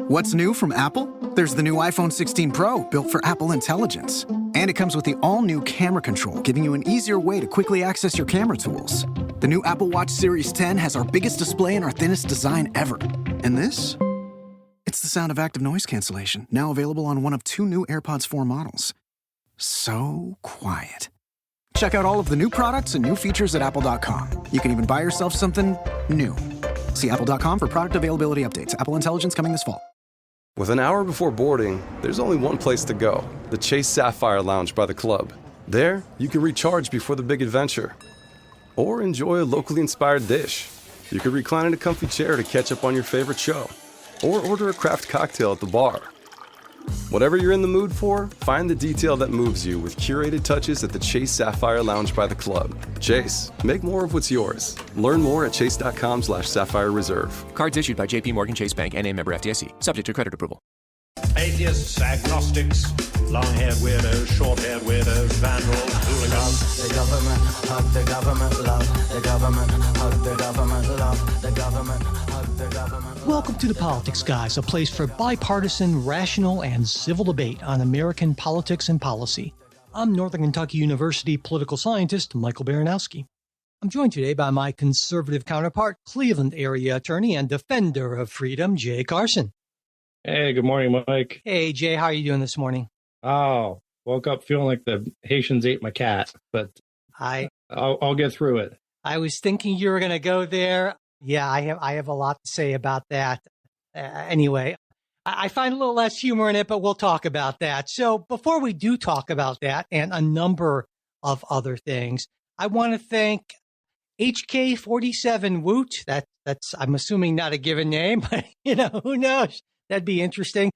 What's new from Apple? There's the new iPhone 16 Pro, built for Apple Intelligence. And it comes with the all-new camera control, giving you an easier way to quickly access your camera tools. The new Apple Watch Series 10 has our biggest display and our thinnest design ever. And this? It's the sound of active noise cancellation, now available on one of 2 new AirPods 4 models. So quiet. Check out all of the new products and new features at apple.com. You can even buy yourself something new. See apple.com for product availability updates. Apple Intelligence coming this fall. With an hour before boarding, there's only one place to go, the Chase Sapphire Lounge by the club. There, you can recharge before the big adventure. Or enjoy a locally inspired dish. You could recline in a comfy chair to catch up on your favorite show. Or order a craft cocktail at the bar. Whatever you're in the mood for, find the detail that moves you with curated touches at the Chase Sapphire Lounge by the club. Chase, make more of what's yours. Learn more at chase.com/Sapphire Reserve. Cards issued by JP Morgan Chase Bank, N.A. member FDIC. Subject to credit approval. Atheists, agnostics, long-haired weirdos, short-haired weirdos, vandals, hooligans. The government, hug the government, love the government, hug the government, love the government, hug the government. Welcome to The Politics Guys, a place for bipartisan, rational, and civil debate on American politics and policy. I'm Northern Kentucky University political scientist Michael Baranowski. I'm joined today by my conservative counterpart, Cleveland area attorney and defender of freedom, Jay Carson. Hey, good morning, Mike. Hey, Jay, how are you doing this morning? Oh, woke up feeling like the Haitians ate my cat, but I'll get through it. I was thinking you were going to go there. Yeah, I have a lot to say about that. Anyway, I find a little less humor in it, but we'll talk about that. So before we do talk about that and a number of other things, I want to thank HK47 Woot. That's I'm assuming not a given name, but who knows? That'd be interesting.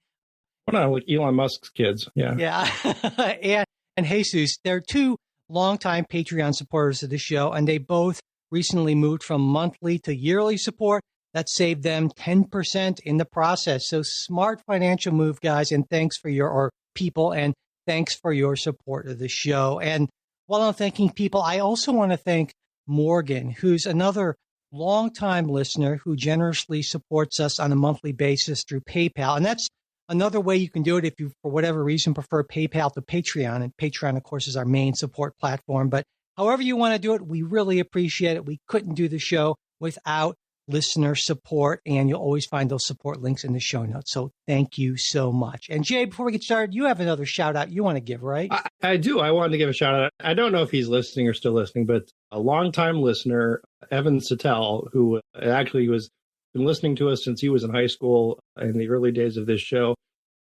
Well, no, like Elon Musk's kids. Yeah. Yeah. and Jesus, they're 2 longtime Patreon supporters of the show, and they both recently moved from monthly to yearly support. That saved them 10% in the process. So smart financial move, guys. And thanks for your people, and thanks for your support of the show. And while I'm thanking people, I also want to thank Morgan, who's another longtime listener who generously supports us on a monthly basis through PayPal. And that's another way you can do it if you, for whatever reason, prefer PayPal to Patreon. And Patreon, of course, is our main support platform. But however you want to do it, we really appreciate it. We couldn't do the show without listener support, and you'll always find those support links in the show notes. So thank you so much. And Jay, before we get started, you have another shout out you want to give, right? I do. I wanted to give a shout out. I don't know if he's listening or still listening, but a longtime listener, Evan Sattel, who actually was been listening to us since he was in high school in the early days of this show,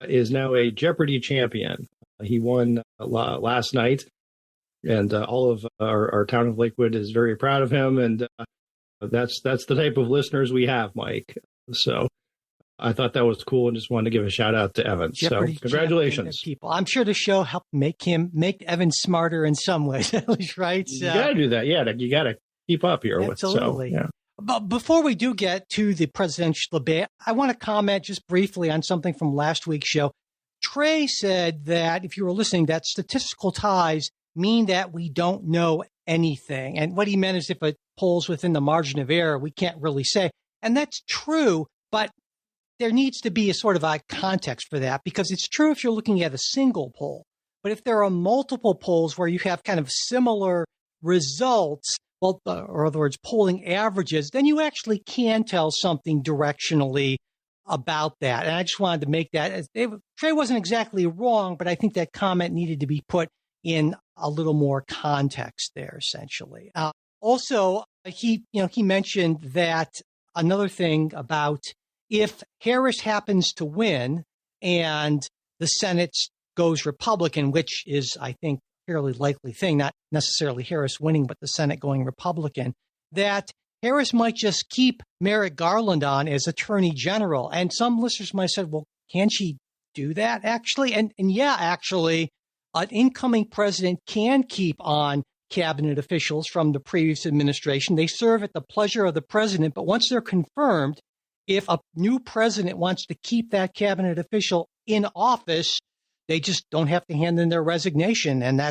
is now a Jeopardy champion. He won last night, and all of our town of Lakewood is very proud of him. And that's the type of listeners we have, Mike. So I thought that was cool and just wanted to give a shout out to Evan. Jeopardy, so congratulations. People. I'm sure the show helped make Evan smarter in some ways, at least, right? You got to do that. Yeah, you got to keep up here. Absolutely. Yeah. But before we do get to the presidential debate, I want to comment just briefly on something from last week's show. Trey said that, if you were listening, that statistical ties mean that we don't know anything. And what he meant is if it polls within the margin of error, we can't really say. And that's true, but there needs to be a sort of a context for that, because it's true if you're looking at a single poll. But if there are multiple polls where you have kind of similar results, well, or in other words, polling averages, then you actually can tell something directionally about that. And I just wanted to make that. Trey wasn't exactly wrong, but I think that comment needed to be put in a little more context there, essentially. Also, he mentioned that another thing about if Harris happens to win and the Senate goes Republican, which is, I think, a fairly likely thing, not necessarily Harris winning, but the Senate going Republican, that Harris might just keep Merrick Garland on as Attorney General. And some listeners might have said, well, can she do that, actually? And yeah, actually, an incoming president can keep on cabinet officials from the previous administration. They serve at the pleasure of the president, but once they're confirmed, if a new president wants to keep that cabinet official in office, they just don't have to hand in their resignation, and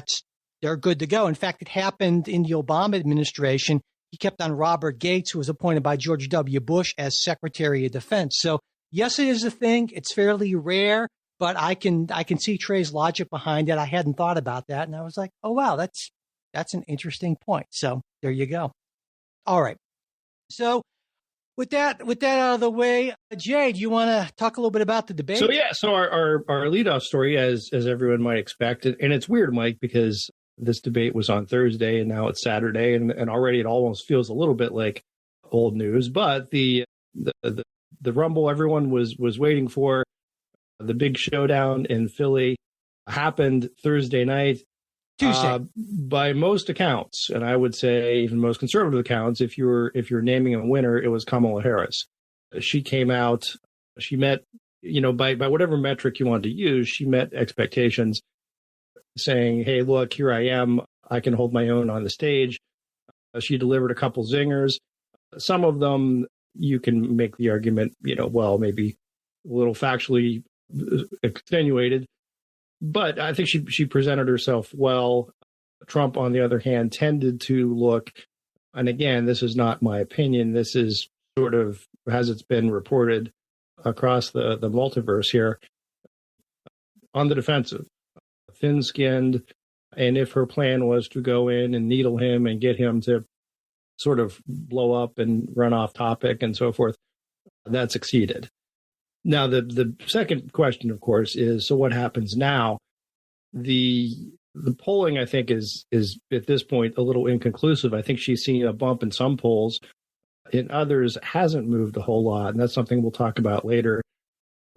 they're good to go. In fact, it happened in the Obama administration. He kept on Robert Gates, who was appointed by George W. Bush as Secretary of Defense. So yes, it is a thing. It's fairly rare, but I can see Trey's logic behind it. I hadn't thought about that. And I was like, oh, wow, that's an interesting point. So there you go. All right. So with that out of the way, Jay, do you want to talk a little bit about the debate? So our leadoff story, as everyone might expect, and it's weird, Mike, because this debate was on Thursday and now it's Saturday, and already it almost feels a little bit like old news. But the rumble everyone was waiting for, the big showdown in Philly, happened Thursday night. Tuesday. By most accounts, and I would say even most conservative accounts, if you're naming a winner, it was Kamala Harris. She came out, she met, by whatever metric you want to use, she met expectations, saying, hey, look, here I am. I can hold my own on the stage. She delivered a couple zingers. Some of them you can make the argument, maybe a little factually extenuated. But I think she presented herself well. Trump, on the other hand, tended to look, and again, this is not my opinion, this is sort of, as it's been reported across the multiverse here, on the defensive, thin-skinned, and if her plan was to go in and needle him and get him to sort of blow up and run off topic and so forth, that succeeded. Now, the second question, of course, is, so what happens now? The polling, I think, is at this point a little inconclusive. I think she's seen a bump in some polls. In others, hasn't moved a whole lot, and that's something we'll talk about later.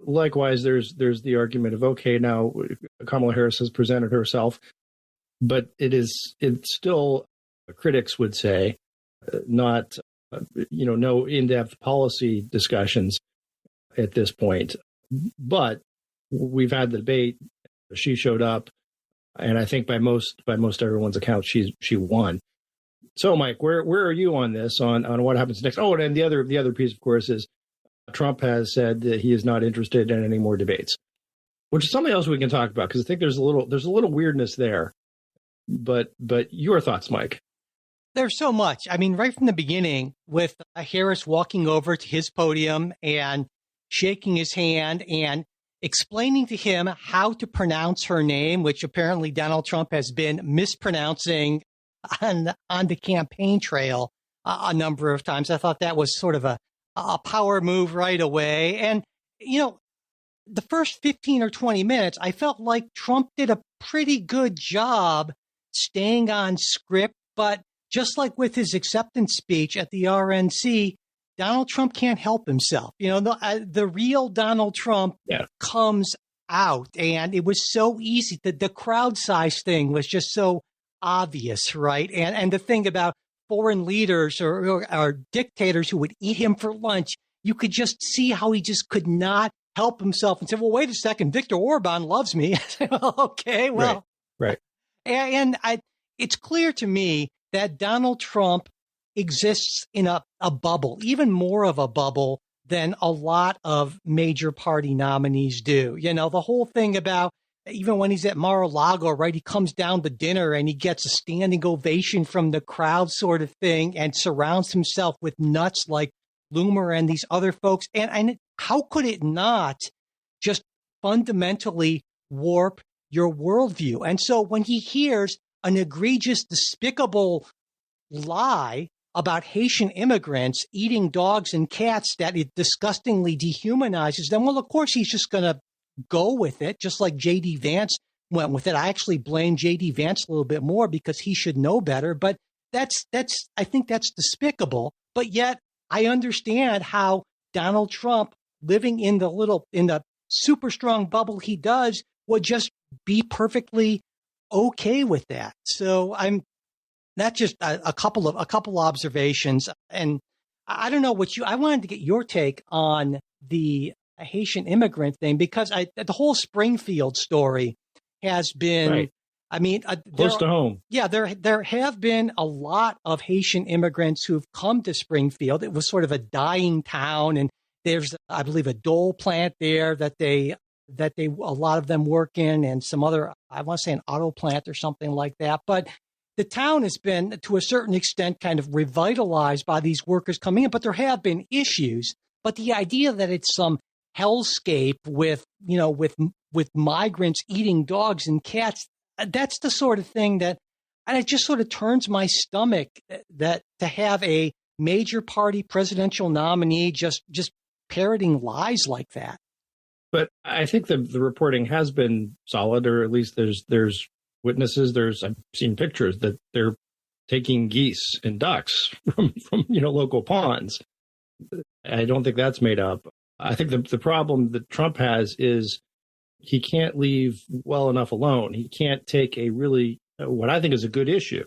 Likewise, there's the argument of, okay, now Kamala Harris has presented herself, but it's still, critics would say, not, no in-depth policy discussions at this point. But we've had the debate. She showed up, and I think by most everyone's account, she won. So, Mike, where are you on this? On what happens next? Oh, and the other piece, of course, is Trump has said that he is not interested in any more debates, which is something else we can talk about, because I think there's a little weirdness there. But your thoughts, Mike? There's so much. I mean, right from the beginning, with Harris walking over to his podium and shaking his hand and explaining to him how to pronounce her name, which apparently Donald Trump has been mispronouncing on the campaign trail a number of times. I thought that was sort of a power move right away. And, the first 15 or 20 minutes, I felt like Trump did a pretty good job staying on script. But just like with his acceptance speech at the RNC, Donald Trump can't help himself. The real Donald Trump comes out, and it was so easy. The crowd size thing was just so obvious, right? And the thing about foreign leaders or dictators who would eat him for lunch, you could just see how he just could not help himself and said, well, wait a second, Viktor Orban loves me. Well, okay, well. Right. And it's clear to me that Donald Trump exists in a bubble, even more of a bubble than a lot of major party nominees do. The whole thing about, even when he's at Mar-a-Lago, right, he comes down to dinner and he gets a standing ovation from the crowd sort of thing and surrounds himself with nuts like Loomer and these other folks. And how could it not just fundamentally warp your worldview? And so when he hears an egregious, despicable lie about Haitian immigrants eating dogs and cats that it disgustingly dehumanizes them, well, of course, he's just going to go with it, just like J.D. Vance went with it. I actually blame J.D. Vance a little bit more because he should know better. But I think that's despicable. But yet I understand how Donald Trump, living in the super strong bubble he does, would just be perfectly okay with that. So that's just a couple observations. And I don't know I wanted to get your take on the Haitian immigrant thing, because the whole Springfield story has been, right. I mean, close to home. Yeah, there have been a lot of Haitian immigrants who've come to Springfield. It was sort of a dying town, and there's, I believe, a Dole plant there that a lot of them work in, and some other, I want to say an auto plant or something like that. But the town has been, to a certain extent, kind of revitalized by these workers coming in, but there have been issues. But the idea that it's some hellscape with, with migrants eating dogs and cats. That's the sort of thing that, and it just sort of turns my stomach that to have a major party presidential nominee just parroting lies like that. But I think the reporting has been solid, or at least there's witnesses. I've seen pictures that they're taking geese and ducks from local ponds. I don't think that's made up. I think the problem that Trump has is he can't leave well enough alone. He can't take a really, what I think is a good issue,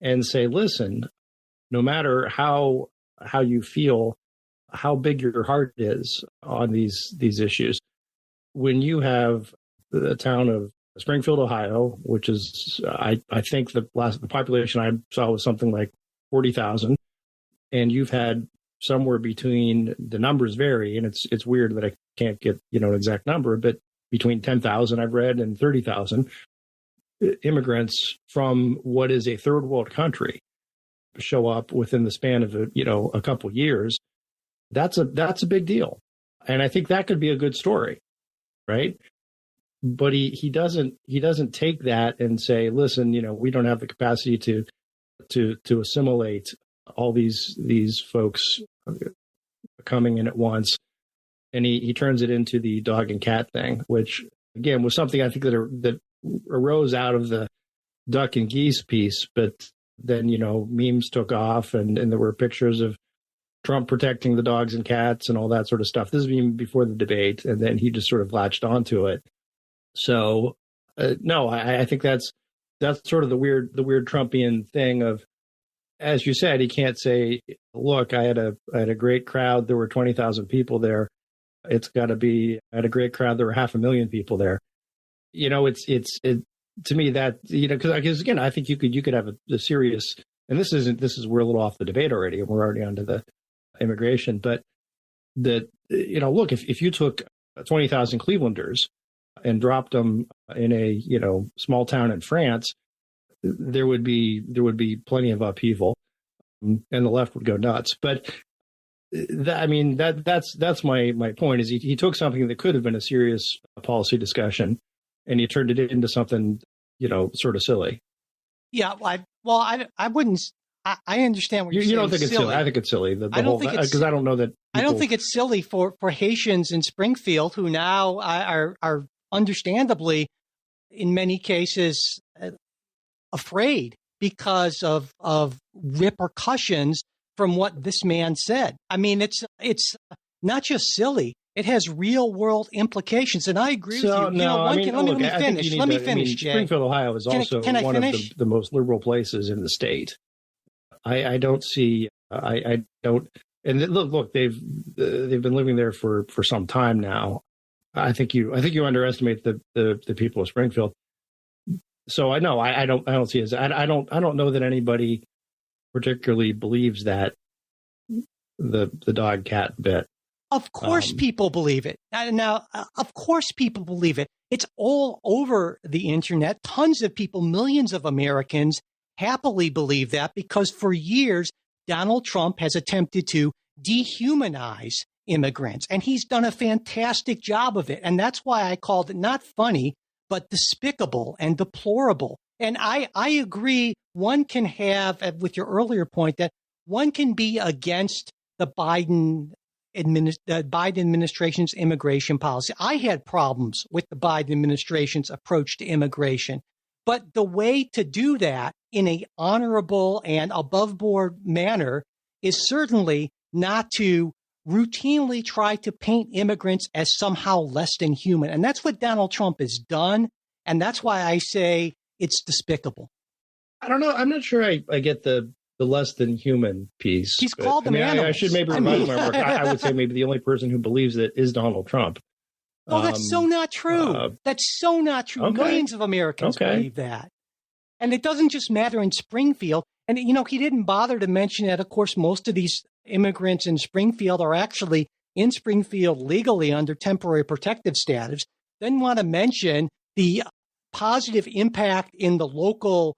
and say, listen, no matter how you feel, how big your heart is on these issues, when you have the town of Springfield, Ohio, which is, I think the population I saw was something like 40,000, and you've had somewhere between, the numbers vary, and it's weird that I can't get an exact number, but between 10,000 I've read and 30,000 immigrants from what is a third world country show up within the span of a couple years. That's a big deal, and I think that could be a good story, right? But he doesn't take that and say, listen, we don't have the capacity to assimilate all these folks coming in at once, and he turns it into the dog and cat thing, which again was something I think that arose out of the duck and geese piece, but then memes took off, and there were pictures of Trump protecting the dogs and cats and all that sort of stuff. This is even before the debate, and then he just sort of latched onto it. So no, I think that's sort of the weird Trumpian thing of, as you said, he can't say, look, I had a great crowd. There were 20,000 people there. It's got to be, I had a great crowd. There were 500,000 people there. It's to me that, because again, I think you could have a serious, and we're a little off the debate already, and we're already onto the immigration, but that, look, if you took 20,000 Clevelanders and dropped them in a, small town in France, there would be plenty of upheaval, and the left would go nuts. But that's my point is he took something that could have been a serious policy discussion, and he turned it into something, sort of silly. Yeah. I wouldn't. I understand what you're saying. You don't think it's silly? I think it's silly. I don't think it's, because I don't know that. I don't think it's silly for Haitians in Springfield, who now are understandably, in many cases, afraid because of repercussions from what this man said. I mean, it's not just silly; it has real world implications. And I agree with you. Let me finish. Let me finish, Jay. Springfield, Ohio, is also one of the most liberal places in the state. I don't see. I don't. And look, they've been living there for some time now. I think you underestimate the people of Springfield. So I know I don't see it. I don't know that anybody particularly believes that the dog cat bit. Of course, people believe it. Now, of course, people believe it. It's all over the internet. Tons of people, millions of Americans, happily believe that, because for years Donald Trump has attempted to dehumanize immigrants, and he's done a fantastic job of it. And that's why I called it not funny, but despicable and deplorable. And I agree. One can have, with your earlier point, that one can be against the Biden administration's immigration policy. I had problems with the Biden administration's approach to immigration, but the way to do that in an honorable and above board manner is certainly not to routinely try to paint immigrants as somehow less than human. And that's what Donald Trump has done. And that's why I say it's despicable. I don't know. I'm not sure I get the less than human piece. He's called them animals. I should maybe remind my work. I would say maybe the only person who believes it is Donald Trump. Oh, that's so not true. That's so not true. Okay. Millions of Americans believe that. And it doesn't just matter in Springfield. And, he didn't bother to mention that, of course, most of these immigrants in Springfield are actually in Springfield legally under temporary protective status. Didn't want to mention the positive impact in the local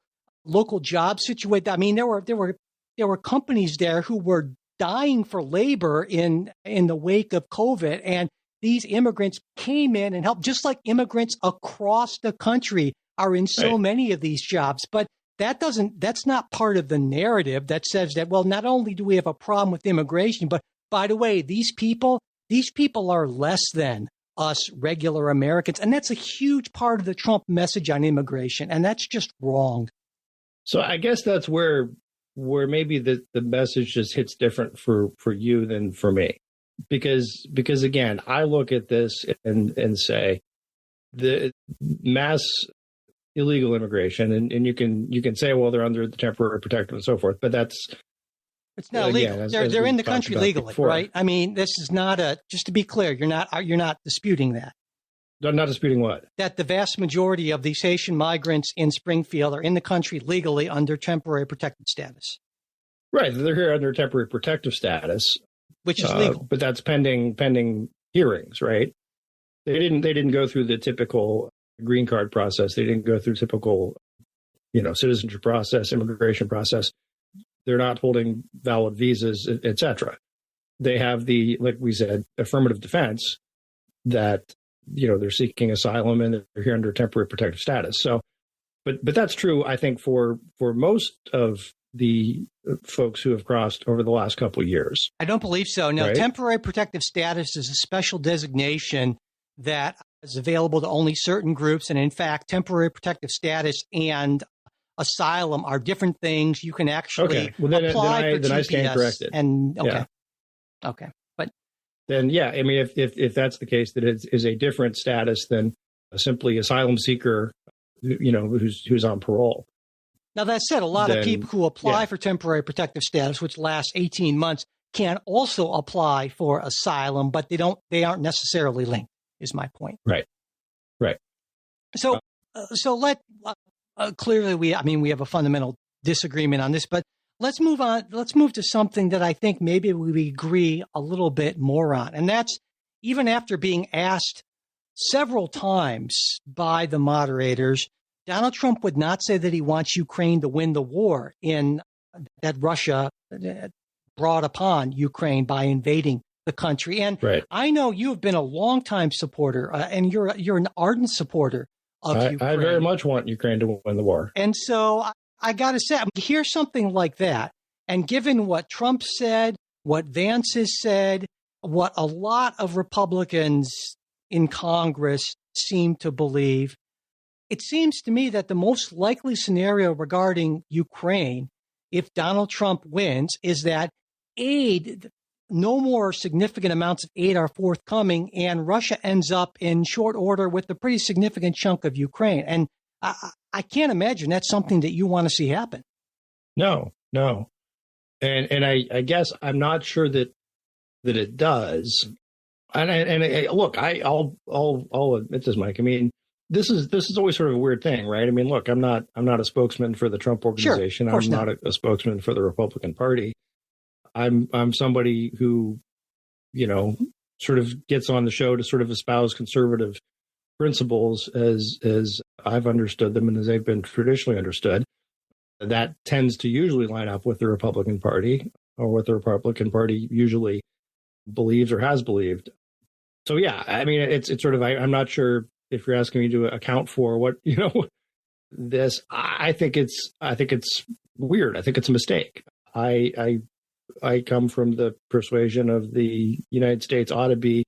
job situation. I mean, there were companies there who were dying for labor in the wake of COVID, and these immigrants came in and helped, just like immigrants across the country are in so many of these jobs. But that's not part of the narrative that says that, well, not only do we have a problem with immigration, but by the way, these people are less than us regular Americans. And that's a huge part of the Trump message on immigration. And that's just wrong. So I guess that's where maybe the message just hits different for you than for me. Because again, I look at this and say the mass illegal immigration, and you can say, well, they're under the temporary protective and so forth, but it's not illegal. They're in the country legally, right? I mean, this is not just to be clear, you're not disputing that. I'm not disputing what? That the vast majority of these Haitian migrants in Springfield are in the country legally under temporary protected status. Right. They're here under temporary protective status, which is legal. But that's pending hearings, right? They didn't go through the typical green card process. They didn't go through typical, citizenship process, immigration process. They're not holding valid visas, et cetera. They have the, like we said, affirmative defense that, they're seeking asylum and they're here under temporary protective status. So, but that's true, I think, for most of the folks who have crossed over the last couple of years. I don't believe so. No, right? Temporary protective status is a special designation that is available to only certain groups. And in fact, temporary protective status and asylum are different things. You can actually apply for TPS. I stand corrected. Okay. But then, yeah, I mean, if that's the case, that it is a different status than a simply asylum seeker, who's on parole. Now, that said, a lot of people who apply for temporary protective status, which lasts 18 months, can also apply for asylum, but they aren't necessarily linked, is my point. Right. So clearly we have a fundamental disagreement on this, but let's move on. Let's move to something that I think maybe we agree a little bit more on. And that's, even after being asked several times by the moderators, Donald Trump would not say that he wants Ukraine to win the war that Russia brought upon Ukraine by invading the country. And I know you have been a longtime supporter, and you're an ardent supporter of Ukraine. I very much want Ukraine to win the war. And so I got to say, hear something like that. And given what Trump said, what Vance has said, what a lot of Republicans in Congress seem to believe, it seems to me that the most likely scenario regarding Ukraine, if Donald Trump wins, is that no more significant amounts of aid are forthcoming, and Russia ends up in short order with a pretty significant chunk of Ukraine. And I can't imagine that's something that you want to see happen. No. And I guess I'm not sure that it does. And look, I'll admit this, Mike. I mean, this is always sort of a weird thing, right? I mean, look, I'm not a spokesman for the Trump organization. Sure, I'm not a spokesman for the Republican Party. I'm somebody who, sort of gets on the show to sort of espouse conservative principles as I've understood them and as they've been traditionally understood. That tends to usually line up with the Republican Party, or what the Republican Party usually believes or has believed. So, yeah, I mean, it's sort of, I'm not sure if you're asking me to account for what, this, I think it's weird. I think it's a mistake. I come from the persuasion of the United States ought to be,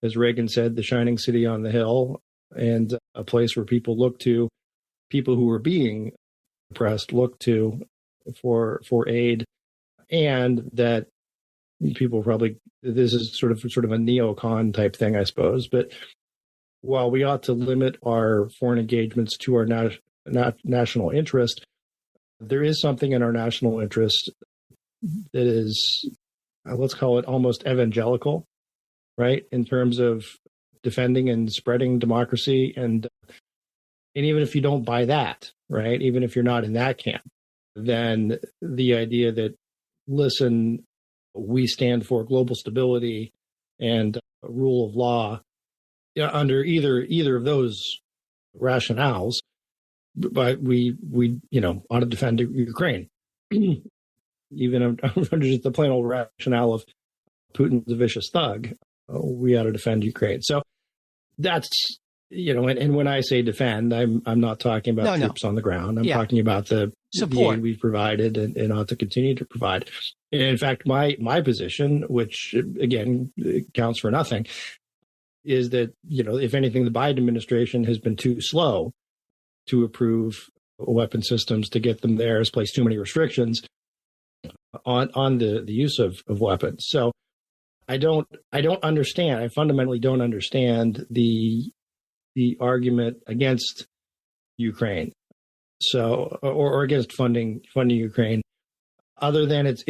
as Reagan said, the shining city on the hill, and a place where people who are being oppressed look to for aid, and that people probably, this is sort of a neocon type thing, I suppose. But while we ought to limit our foreign engagements to our national interest, there is something in our national interest that is, let's call it almost evangelical, right? In terms of defending and spreading democracy. And even if you don't buy that, right? Even if you're not in that camp, then the idea that, listen, we stand for global stability and rule of law, under either of those rationales, but we ought to defend Ukraine. Even under just the plain old rationale of Putin's a vicious thug, we ought to defend Ukraine. So that's, and when I say defend, I'm not talking about troops on the ground. I'm talking about the support aid we've provided and ought to continue to provide. And in fact, my position, which again counts for nothing, is that, if anything, the Biden administration has been too slow to approve weapon systems, to get them there, has placed too many restrictions on the use of weapons. So I fundamentally don't understand the argument against Ukraine. So, or against funding Ukraine, other than it's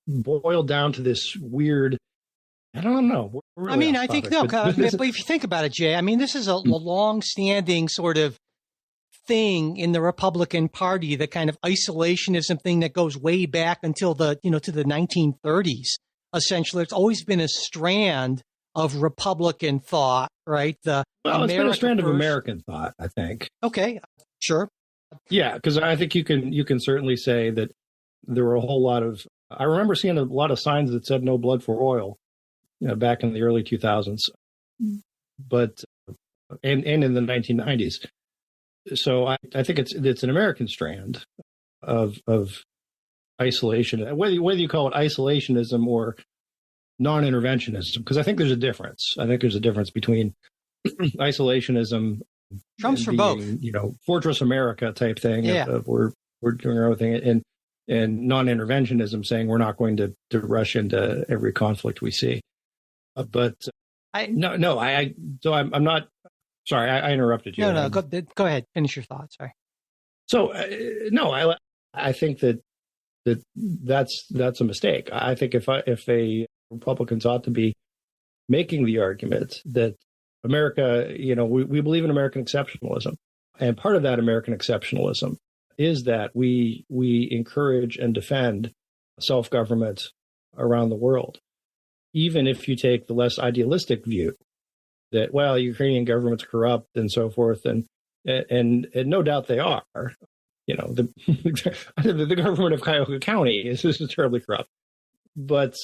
boiled down to this weird, I don't know. I mean, I think, but if you think about it, Jay, I mean, this is a long-standing sort of thing in the Republican Party, the kind of isolationism thing that goes way back until to the 1930s. Essentially, it's always been a strand of Republican thought, right? It's been a strand of American thought, I think. Okay, sure. Yeah, because I think you can certainly say that there were a whole lot of. I remember seeing a lot of signs that said "No blood for oil," back in the early 2000s, but and in the 1990s. So I think it's an American strand of isolation, whether you call it isolationism or non-interventionism, because I think there's a difference. I think there's a difference between isolationism, Trump's for being, both, Fortress America type thing, of we're doing our own thing, and non-interventionism, saying we're not going to rush into every conflict we see. But I'm not. Sorry, I interrupted you. No, go ahead. Finish your thoughts. Sorry. So I think that's a mistake. I think if Republicans ought to be making the argument that America, we believe in American exceptionalism, and part of that American exceptionalism is that we encourage and defend self-government around the world, even if you take the less idealistic view that, well, Ukrainian government's corrupt and so forth, and no doubt they are. The government of Cuyahoga County is terribly corrupt, but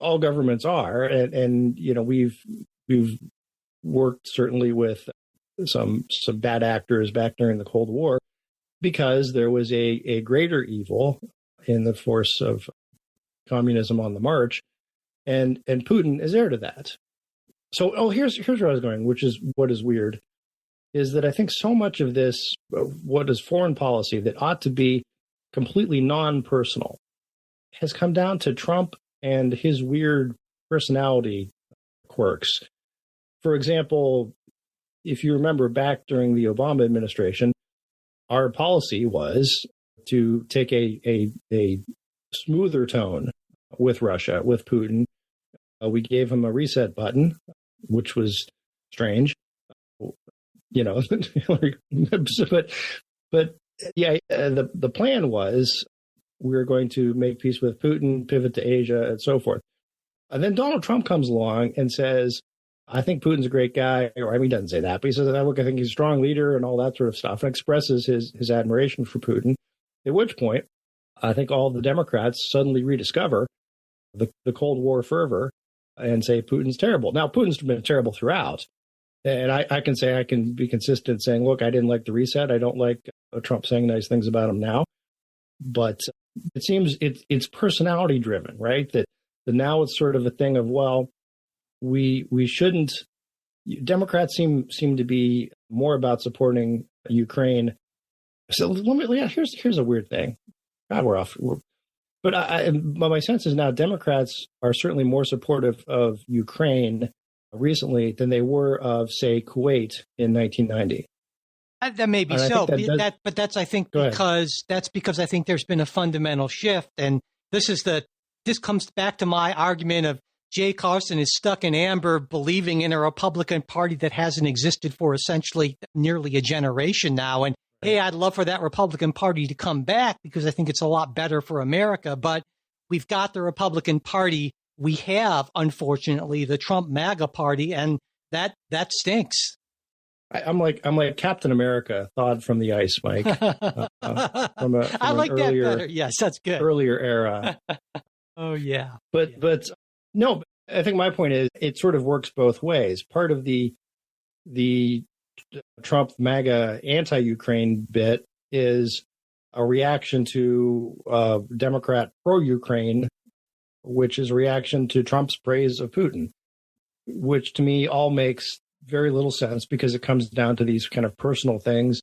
all governments are, and we've worked certainly with some bad actors back during the Cold War, because there was a greater evil in the force of communism on the march, and Putin is heir to that. So, here's where I was going, which is what is weird, is that I think so much of this, what is foreign policy that ought to be completely non-personal, has come down to Trump and his weird personality quirks. For example, if you remember back during the Obama administration, our policy was to take a smoother tone with Russia, with Putin. We gave him a reset button, which was strange, but the plan was we were going to make peace with Putin, pivot to Asia, and so forth. And then Donald Trump comes along and says, I think Putin's a great guy, he doesn't say that, but he says, I think he's a strong leader and all that sort of stuff, and expresses his admiration for Putin, at which point I think all the Democrats suddenly rediscover the Cold War fervor and say Putin's terrible. Now, Putin's been terrible throughout. And I can say, I can be consistent saying, look, I didn't like the reset. I don't like Trump saying nice things about him now. But it seems it's personality driven, right? That now it's sort of a thing of, well, we shouldn't. Democrats seem to be more about supporting Ukraine. So here's a weird thing. God, we're off. But my sense is now Democrats are certainly more supportive of Ukraine recently than they were of, say, Kuwait in 1990. That may be so, but that's I think because I think there's been a fundamental shift, and this comes back to my argument of Jay Carson is stuck in amber, believing in a Republican Party that hasn't existed for essentially nearly a generation now, and hey, I'd love for that Republican Party to come back because I think it's a lot better for America. But we've got the Republican Party. We have, unfortunately, the Trump MAGA Party, and that stinks. I'm like Captain America thawed from the ice, Mike. From I like that better. Yes, that's good. Earlier era. Oh yeah. But no, I think my point is it sort of works both ways. Part of the Trump MAGA anti-Ukraine bit is a reaction to Democrat pro-Ukraine, which is a reaction to Trump's praise of Putin, which to me all makes very little sense because it comes down to these kind of personal things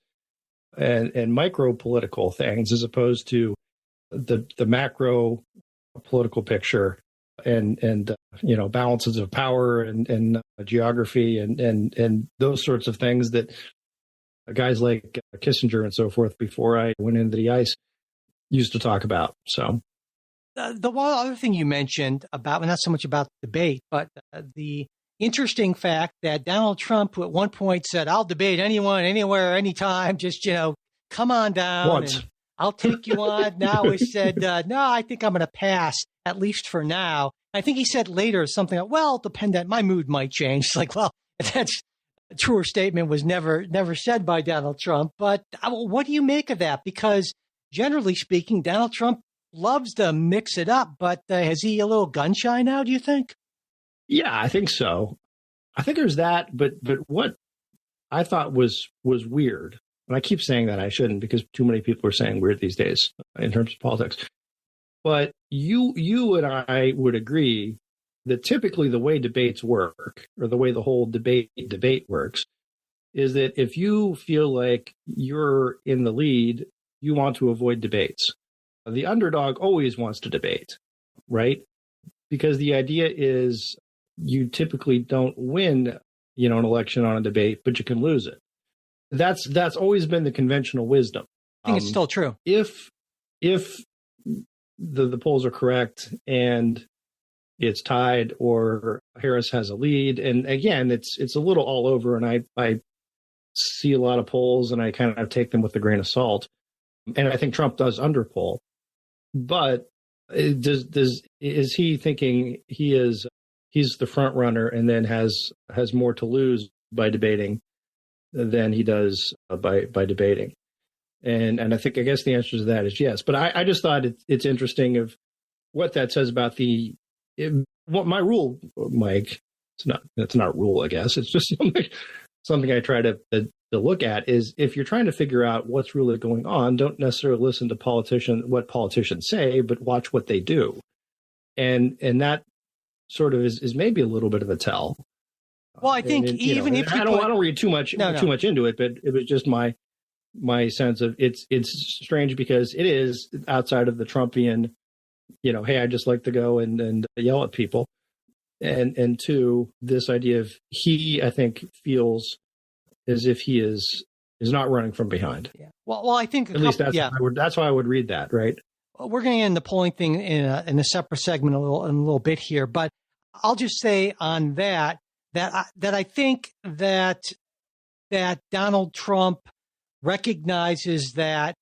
and micro political things as opposed to the macro political picture and balances of power and geography and those sorts of things that guys like Kissinger and so forth before I went into the ice used to talk about. So the one other thing you mentioned about, not so much about the debate, but the interesting fact that Donald Trump at one point said, I'll debate anyone, anywhere, anytime, just, come on down. Once. And I'll take you on. Now he said, no, I think I'm going to pass, at least for now. I think he said later something like, well, dependent, my mood might change. It's like, well, that's a truer statement was never said by Donald Trump. But what do you make of that? Because generally speaking, Donald Trump loves to mix it up, but is he a little gun shy now, do you think? Yeah, I think so. I think there's that, but what I thought was weird, and I keep saying that I shouldn't because too many people are saying weird these days in terms of politics. But you and I would agree that typically the way debates work, or the way the whole debate works, is that if you feel like you're in the lead, you want to avoid debates. The underdog always wants to debate, right? Because the idea is you typically don't win, an election on a debate, but you can lose it. That's always been the conventional wisdom. I think it's still true. If the polls are correct and it's tied or Harris has a lead, and again, it's a little all over, and I see a lot of polls and I kind of take them with a grain of salt, and I think Trump does underpoll. But is he thinking he's the front runner and then has more to lose by debating than he does by debating? And I guess the answer to that is yes. But I just thought it's interesting of what that says about what my rule, Mike. It's not a rule, I guess. It's just something I try to look at is if you're trying to figure out what's really going on, don't necessarily listen to what politicians say, but watch what they do. And that sort of is maybe a little bit of a tell. Well, I think even if I don't read too much into it, but it was just my sense of it's strange because it is outside of the Trumpian, hey, I just like to go and yell at people. And two, this idea of I think feels as if he is not running from behind. Yeah. Well, I think at least that's how I would read that, right? Well, we're going to get into the polling thing in a separate segment in a little bit here, but I'll just say on that I think that Donald Trump recognizes that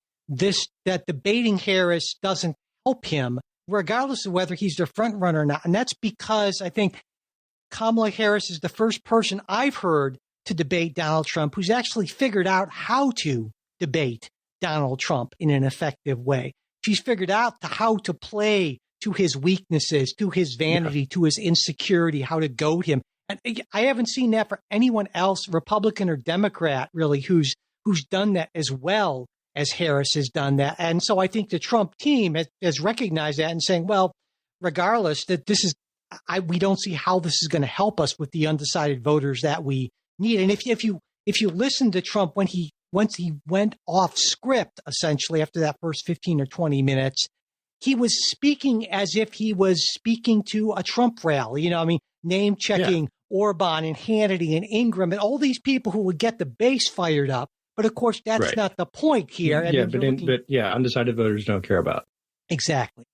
debating Harris doesn't help him, regardless of whether he's the front runner or not. And that's because I think Kamala Harris is the first person I've heard to debate Donald Trump who's actually figured out how to debate Donald Trump in an effective way. She's figured out how to play to his weaknesses, to his vanity, to his insecurity, how to goad him. And I haven't seen that for anyone else, Republican or Democrat, really, who's done that as well as Harris has done that. And so I think the Trump team has recognized that and saying, well, regardless, that this is, we don't see how this is going to help us with the undecided voters that we need. And if you listen to Trump once he went off script, essentially after that first 15 or 20 minutes, he was speaking as if he was speaking to a Trump rally, name checking Orban and Hannity and Ingram and all these people who would get the base fired up. But of course, that's not the point here. Undecided voters don't care about. Exactly.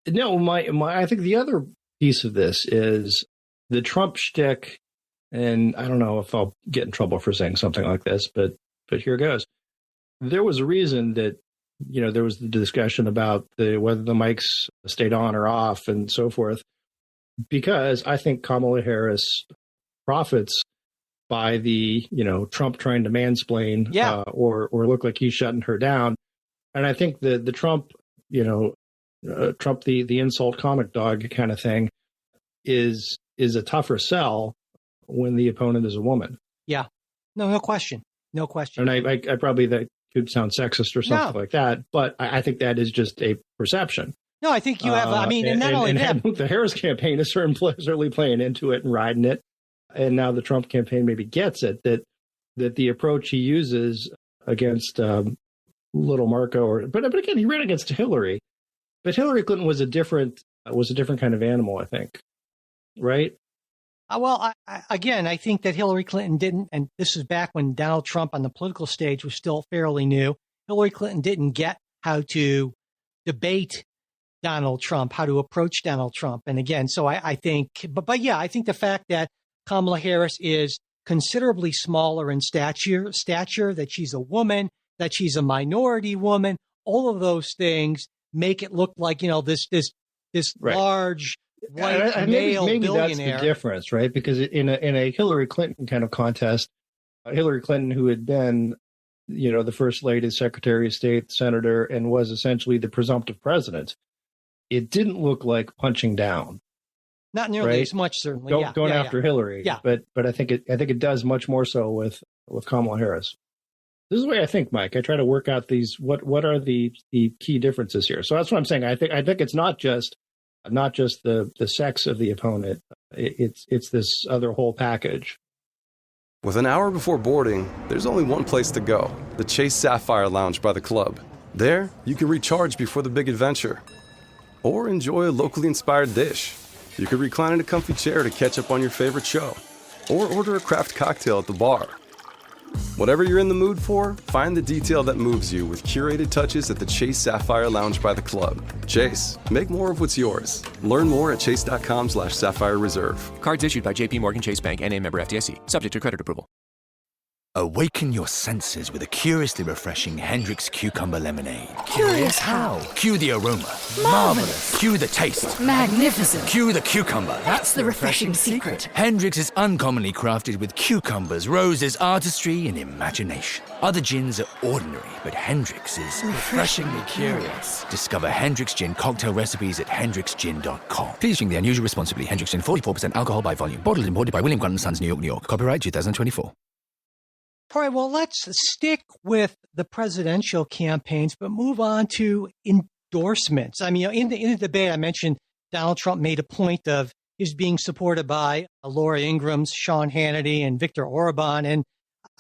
No, I think the other piece of this is the Trump shtick, and I don't know if I'll get in trouble for saying something like this, but here goes. There was a reason that, there was the discussion about whether the mics stayed on or off and so forth, because I think Kamala Harris profits by the, Trump trying to mansplain or look like he's shutting her down. And I think the Trump, Trump, the insult comic dog kind of thing is a tougher sell when the opponent is a woman. Yeah. No question. No question. And I probably, that could sound sexist or something like that, but I think that is just a perception. No, I think you have, and not only that. The Harris campaign is certainly playing into it and riding it. And now the Trump campaign maybe gets it, that the approach he uses against little Marco, but again, he ran against Hillary. But Hillary Clinton was a different kind of animal, I think. Right? Well, I think that Hillary Clinton didn't, and this was back when Donald Trump on the political stage was still fairly new. Hillary Clinton didn't get how to debate Donald Trump, how to approach Donald Trump. And again, so I think, but yeah, I think the fact that Kamala Harris is considerably smaller in stature, that she's a woman, that she's a minority woman, all of those things make it look like, this large white male maybe billionaire. That's the difference, right? Because in a Hillary Clinton kind of contest, Hillary Clinton, who had been, the first lady, Secretary of State, senator, and was essentially the presumptive president, it didn't look like punching down. Not nearly as much, certainly. Going after Hillary. Yeah. But I think it does much more so with Kamala Harris. This is the way I think, Mike. I try to work out these what are the key differences here. So that's what I'm saying. I think it's not just the sex of the opponent. It's this other whole package. With an hour before boarding, there's only one place to go, the Chase Sapphire Lounge by the club. There, you can recharge before the big adventure. Or enjoy a locally inspired dish. You could recline in a comfy chair to catch up on your favorite show. Or order a craft cocktail at the bar. Whatever you're in the mood for, find the detail that moves you with curated touches at the Chase Sapphire Lounge by the club. Chase, make more of what's yours. Learn more at chase.com/Sapphire Reserve. Cards issued by JP Morgan Chase Bank N.A. member FDIC. Subject to credit approval. Awaken your senses with a curiously refreshing Hendrick's Cucumber Lemonade. Curious how? Cue the aroma. Marvelous. Cue the taste. Magnificent. Cue the cucumber. That's the refreshing secret. Hendrick's is uncommonly crafted with cucumbers, roses, artistry, and imagination. Other gins are ordinary, but Hendrick's is refreshingly curious. Discover Hendrick's Gin cocktail recipes at hendricksgin.com. Please drink the unusual responsibly. Hendrick's Gin, 44% alcohol by volume. Bottled and imported by William Grant & Sons, New York, New York. Copyright 2024. All right, well, let's stick with the presidential campaigns, but move on to endorsements. I mean, in the debate, I mentioned Donald Trump made a point of his being supported by Laura Ingrams, Sean Hannity, and Viktor Orban. And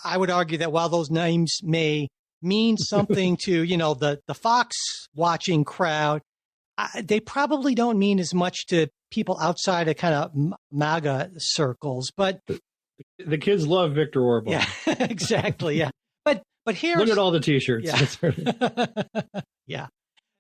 I would argue that while those names may mean something to, the Fox watching crowd, they probably don't mean as much to people outside of kind of MAGA circles. But the kids love Viktor Orban. Yeah, exactly. Yeah. But Harris. Look at all the T-shirts. Yeah. Yeah.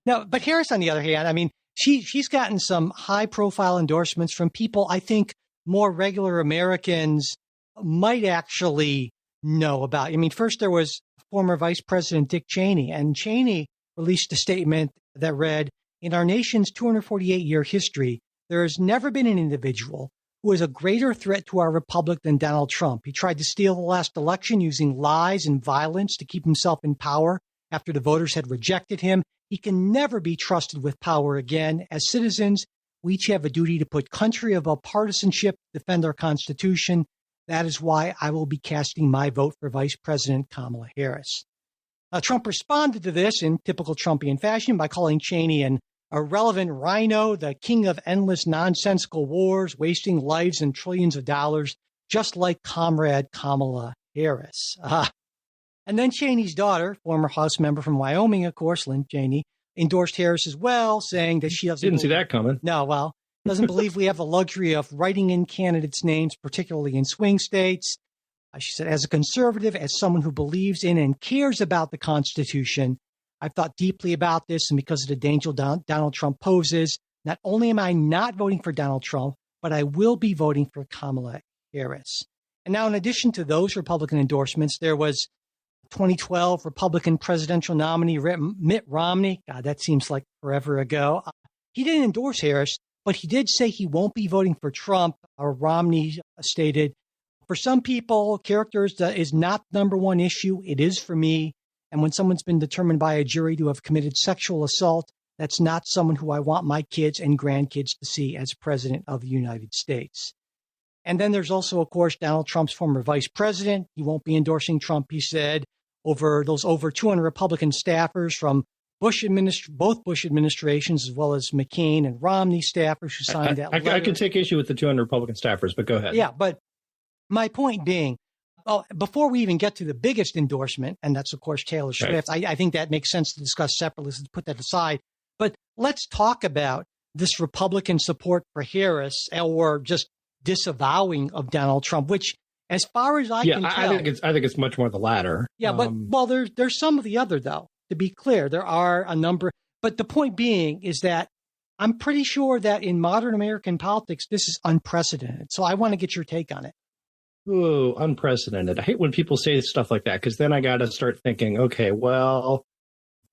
No, but Harris, on the other hand, I mean, she's gotten some high-profile endorsements from people I think more regular Americans might actually know about. I mean, first there was former Vice President Dick Cheney, and Cheney released a statement that read, "In our nation's 248-year history, there has never been an individual who is a greater threat to our republic than Donald Trump. He tried to steal the last election using lies and violence to keep himself in power after the voters had rejected him. He can never be trusted with power again. As citizens, we each have a duty to put country above partisanship, defend our Constitution. That is why I will be casting my vote for Vice President Kamala Harris." Trump responded to this in typical Trumpian fashion by calling Cheney an irrelevant rhino, the king of endless nonsensical wars, wasting lives and trillions of dollars, just like Comrade Kamala Harris. And then Cheney's daughter, former House member from Wyoming, of course, Lynn Cheney, endorsed Harris as well, saying that she didn't see that coming. No, well, doesn't believe we have the luxury of writing in candidates' names, particularly in swing states. She said, as a conservative, as someone who believes in and cares about the Constitution, I've thought deeply about this, and because of the danger Donald Trump poses, not only am I not voting for Donald Trump, but I will be voting for Kamala Harris. And now, in addition to those Republican endorsements, there was 2012 Republican presidential nominee Mitt Romney. God, that seems like forever ago. He didn't endorse Harris, but he did say he won't be voting for Trump. Romney stated, "For some people, character is not the number one issue. It is for me. And when someone's been determined by a jury to have committed sexual assault, That's not someone who I want my kids and grandkids to see as president of the United States. And then there's also, of course, Donald Trump's former vice president. He won't be endorsing Trump, he said, over 200 Republican staffers from both Bush administrations, as well as McCain and Romney staffers who signed that letter. I could take issue with the 200 Republican staffers, but go ahead. Yeah, but my point being, before we even get to the biggest endorsement, and that's, of course, Taylor Swift, I think that makes sense to discuss separately. Let's put that aside. But let's talk about this Republican support for Harris, or just disavowing of Donald Trump, which, as far as I can tell, I think it's much more the latter. Yeah, but there's some of the other, though. To be clear, there are a number. But the point being is that I'm pretty sure that in modern American politics, this is unprecedented. So I want to get your take on it. Ooh, unprecedented. I hate when people say stuff like that, because then I got to start thinking, okay, well,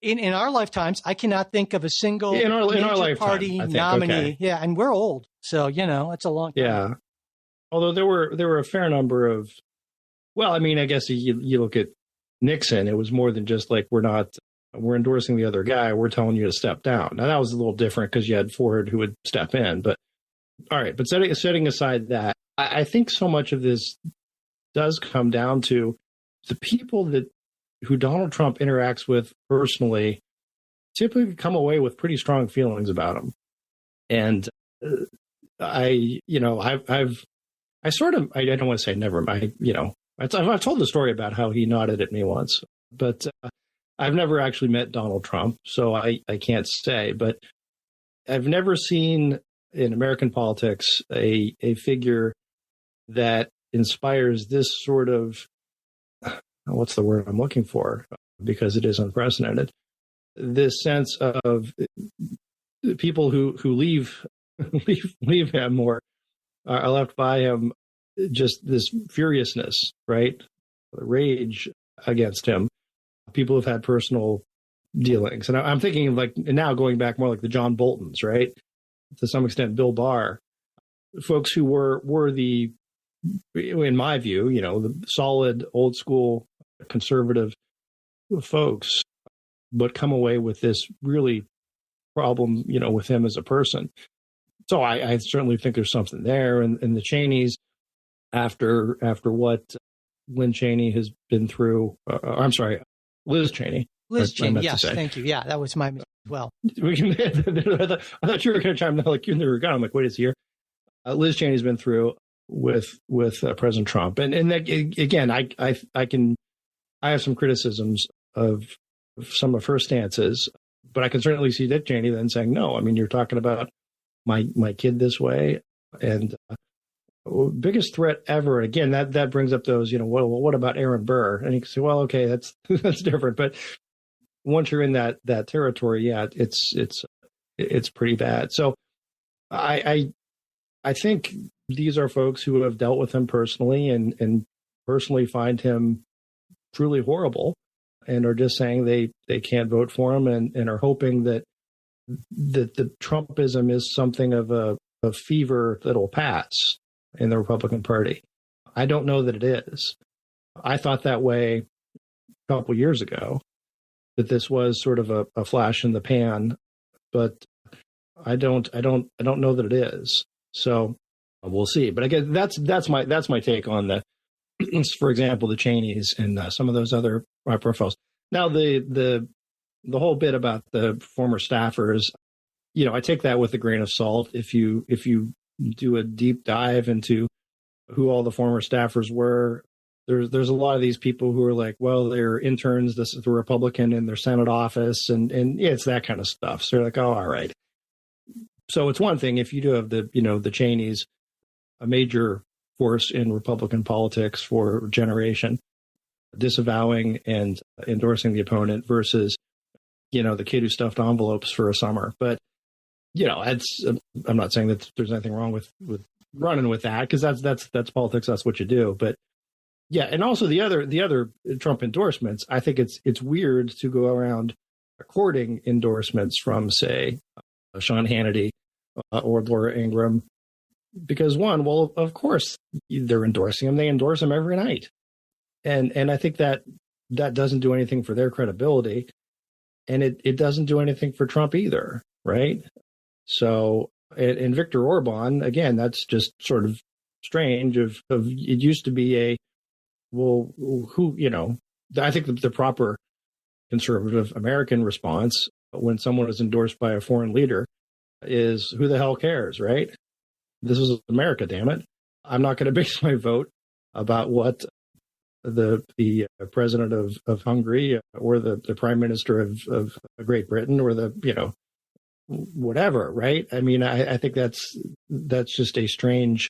in our lifetimes, I cannot think of a single in our lifetime, party I think, nominee. okay. Yeah, and we're old, so it's a long time. Yeah. Although there were a fair number of, well, I mean, I guess you look at Nixon, it was more than just like we're endorsing the other guy, we're telling you to step down. Now that was a little different because you had Ford who would step in, but all right. But setting aside that, I think so much of this does come down to the people who Donald Trump interacts with personally typically come away with pretty strong feelings about him. And I don't want to say never. I've told the story about how he nodded at me once, but I've never actually met Donald Trump, so I can't say. But I've never seen in American politics a figure that inspires this sort of, what's the word I'm looking for? Because it is unprecedented. This sense of people who leave him or are left by him, just this furiousness, right? Rage against him. People have had personal dealings. And I'm thinking like now going back more like the John Boltons, right? To some extent, Bill Barr, folks who were the, in my view, the solid old school conservative folks, but come away with this really problem, with him as a person. So I certainly think there's something there. And the Cheneys, after what Lynn Cheney has been through, I'm sorry, Liz Cheney. Liz Cheney, yes, thank you. Yeah, that was my mistake as well. I thought you were going to chime in like you were gone. I'm like, wait, it's here. Liz Cheney's been through with President Trump, and that, again, I have some criticisms of some of her stances, but I can certainly see Dick Cheney then saying, no, I mean, you're talking about my kid this way, and biggest threat ever. Again, that brings up those, what about Aaron Burr? And you can say, well, okay, that's different. But once you're in that territory, yeah, it's pretty bad. So I think these are folks who have dealt with him personally and personally find him truly horrible and are just saying they can't vote for him and are hoping that the Trumpism is something of a fever that will pass in the Republican Party. I don't know that it is. I thought that way a couple years ago, that this was sort of a flash in the pan, but I don't know that it is. So we'll see. But again, that's my take on for example, the Cheneys and some of those other profiles. Now the whole bit about the former staffers, I take that with a grain of salt. If you do a deep dive into who all the former staffers were, there's a lot of these people who are like, well, they're interns, this is the Republican in their Senate office, and it's that kind of stuff. So they're like, oh, all right. So it's one thing if you do have the Cheneys, a major force in Republican politics for a generation, disavowing and endorsing the opponent versus, the kid who stuffed envelopes for a summer. But, I'm not saying that there's anything wrong with running with that, because that's politics. That's what you do. But yeah. And also the other Trump endorsements, I think it's weird to go around recording endorsements from, say, Sean Hannity or Laura Ingraham, because well, of course they're endorsing him. They endorse him every night. And I think that doesn't do anything for their credibility. and it doesn't do anything for Trump either, right? So, and Viktor Orban, again, that's just sort of strange. Of it used to be I think the proper conservative American response when someone is endorsed by a foreign leader is, who the hell cares, right? This is America, damn it. I'm not going to base my vote about what the president of Hungary or the prime minister of Great Britain or whatever, right? I mean, I think that's just a strange,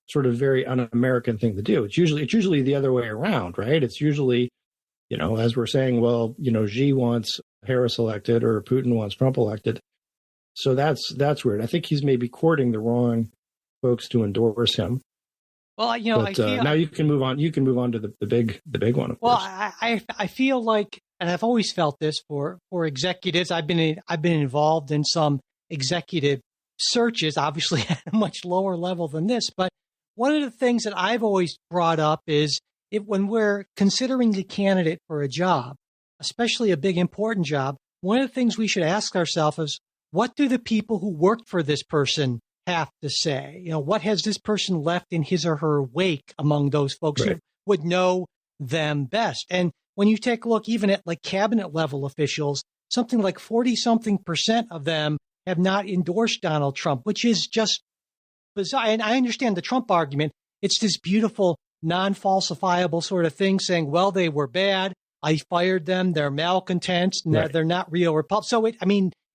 sort of very un-American thing to do. It's usually the other way around, right? It's usually, as we're saying, well, Xi wants Harris elected or Putin wants Trump elected. So that's weird. I think he's maybe courting the wrong folks to endorse him. Well, I feel, now you can move on. You can move on to the big one. Of course. I feel like, and I've always felt this for executives. I've been involved in some executive searches, obviously at a much lower level than this. But one of the things that I've always brought up is when we're considering a candidate for a job, especially a big important job, one of the things we should ask ourselves is, what do the people who worked for this person have to say? What has this person left in his or her wake among those folks who would know them best? And when you take a look even at like cabinet level officials, something like 40-something% of them have not endorsed Donald Trump, which is just bizarre. And I understand the Trump argument. It's this beautiful, non-falsifiable sort of thing saying, well, they were bad. I fired them. They're malcontents. They're not real Republicans. So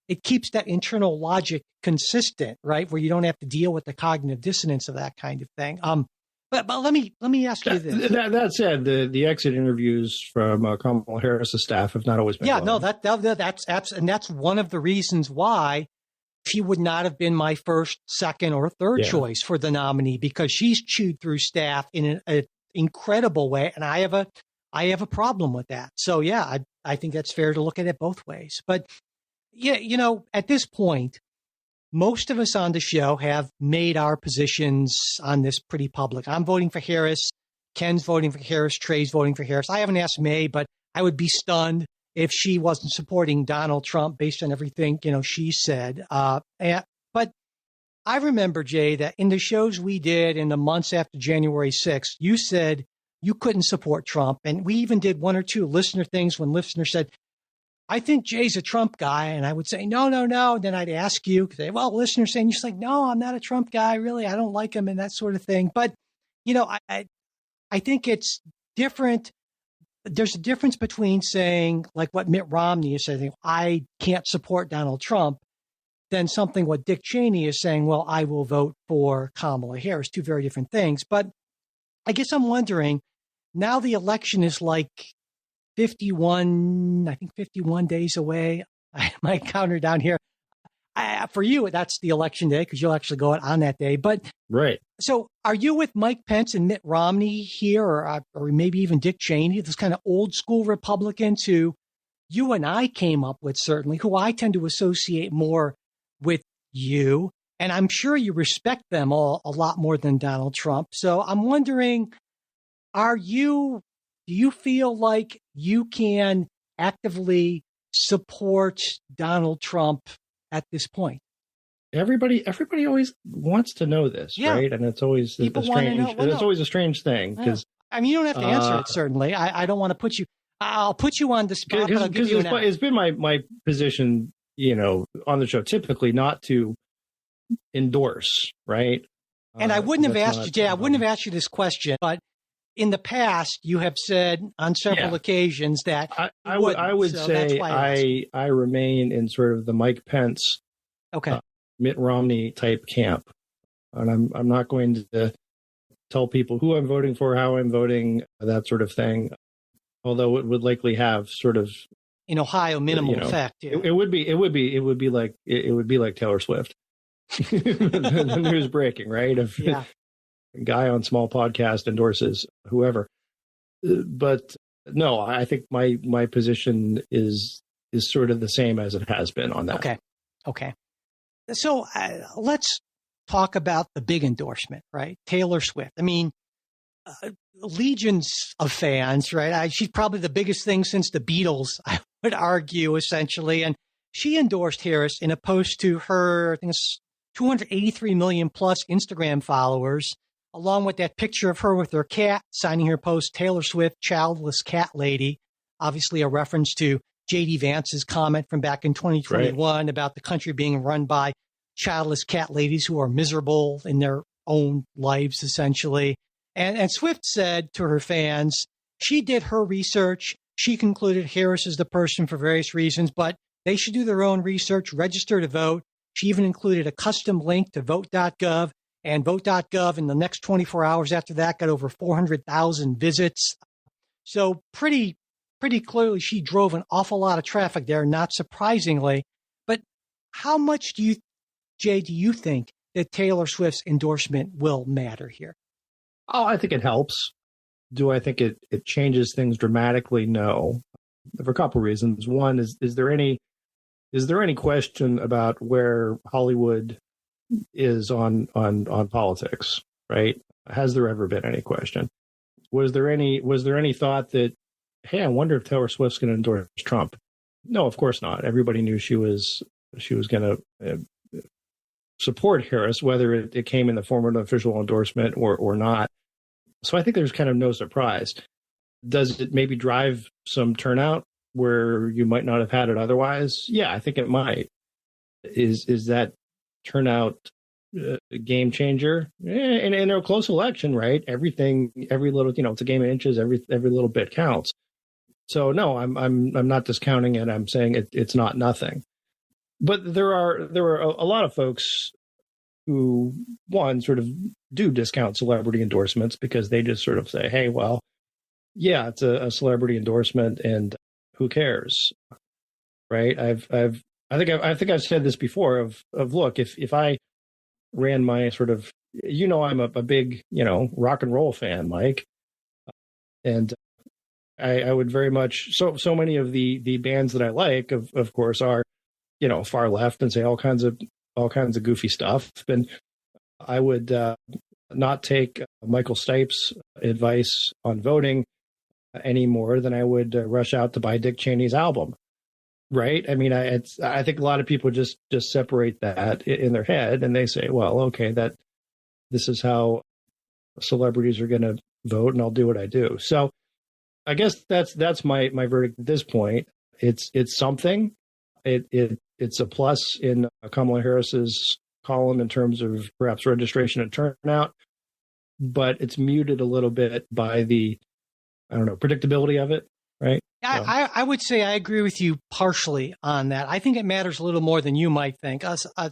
it keeps that internal logic consistent, right? Where you don't have to deal with the cognitive dissonance of that kind of thing. But let me ask you this. That said, the exit interviews from Kamala Harris's staff have not always been. Yeah, no, that's one of the reasons why she would not have been my first, second, or third choice for the nominee, because she's chewed through staff in an incredible way, and I have a problem with that. So yeah, I think that's fair to look at it both ways. But yeah, at this point, most of us on the show have made our positions on this pretty public. I'm voting for Harris. Ken's voting for Harris. Trey's voting for Harris. I haven't asked May, but I would be stunned if she wasn't supporting Donald Trump based on everything, she said. But I remember, Jay, that in the shows we did in the months after January 6th, you said you couldn't support Trump. And we even did one or two listener things when listeners said, I think Jay's a Trump guy. And I would say, no. And then I'd ask you, well, listeners saying, you're just like, no, I'm not a Trump guy. Really, I don't like him and that sort of thing. But, I think it's different. There's a difference between saying, like what Mitt Romney is saying, I can't support Donald Trump, than something what Dick Cheney is saying, well, I will vote for Kamala Harris. Two very different things. But I guess I'm wondering, now the election is like 51 days away. I have my counter down here. For you, that's the election day because you'll actually go out on that day. But right. So are you with Mike Pence and Mitt Romney here, or maybe even Dick Cheney, those kind of old school Republicans who you and I came up with, certainly, who I tend to associate more with you? And I'm sure you respect them all a lot more than Donald Trump. So I'm wondering, do you feel like you can actively support Donald Trump at this point? Everybody always wants to know this, right? And it's always a strange thing because you don't have to answer it. Certainly, I don't want to put you. I'll put you on the spot. Because it's been my position, on the show, typically not to endorse, right? And I wouldn't have asked you, Jay. I wouldn't have asked you this question, but in the past, you have said on several occasions that I would say I remain in sort of the Mike Pence, Mitt Romney type camp, and I'm not going to tell people who I'm voting for, how I'm voting, that sort of thing. Although it would likely have sort of in Ohio minimal effect. Yeah. It would be like Taylor Swift. the news breaking, right? If a guy on small podcast endorses whoever. But no, I think my position is sort of the same as it has been on that. Okay. So let's talk about the big endorsement, right? Taylor Swift. I mean, legions of fans, right? She's probably the biggest thing since the Beatles, I would argue, essentially. And she endorsed Harris in a post to her, I think it's 283 million plus Instagram followers, along with that picture of her with her cat, signing her post, Taylor Swift, childless cat lady, obviously a reference to J.D. Vance's comment from back in 2021 about the country being run by childless cat ladies who are miserable in their own lives, essentially. And Swift said to her fans, she did her research. She concluded Harris is the person for various reasons, but they should do their own research, register to vote. She even included a custom link to vote.gov, and vote.gov in the next 24 hours after that got over 400,000 visits. So pretty clearly she drove an awful lot of traffic there, not surprisingly. But how much do you think that Taylor Swift's endorsement will matter here? Oh, I think it helps. Do I think it changes things dramatically? No, for a couple of reasons. One is there any question about where Hollywood is on politics, right? Has there ever been any question? Was there any thought that, hey, I wonder if Taylor Swift's going to endorse Trump? No, of course not. Everybody knew she was going to support Harris, whether it came in the form of an official endorsement or not. So I think there's kind of no surprise. Does it maybe drive some turnout where you might not have had it otherwise? Yeah, I think it might. Is that turnout a game changer? In a close election, right? Every little, it's a game of inches. Every little bit counts. So no, I'm not discounting it. I'm saying it's not nothing. But there are a lot of folks who, one, sort of do discount celebrity endorsements because they just sort of say, hey, well, yeah, it's a celebrity endorsement and who cares, right? I think I've said this before of look, if I ran my sort of, I'm a big, rock and roll fan, Mike. And I would very much, so many of the bands that I like, of course, are, far left and say all kinds of goofy stuff. And I would not take Michael Stipe's advice on voting any more than I would rush out to buy Dick Cheney's album. Right. I mean, I think a lot of people just separate that in their head and they say, well, okay, this is how celebrities are going to vote and I'll do what I do. So I guess that's my verdict at this point. It's something. It's a plus in Kamala Harris's column in terms of perhaps registration and turnout, but it's muted a little bit by the, predictability of it, right? I would say I agree with you partially on that. I think it matters a little more than you might think.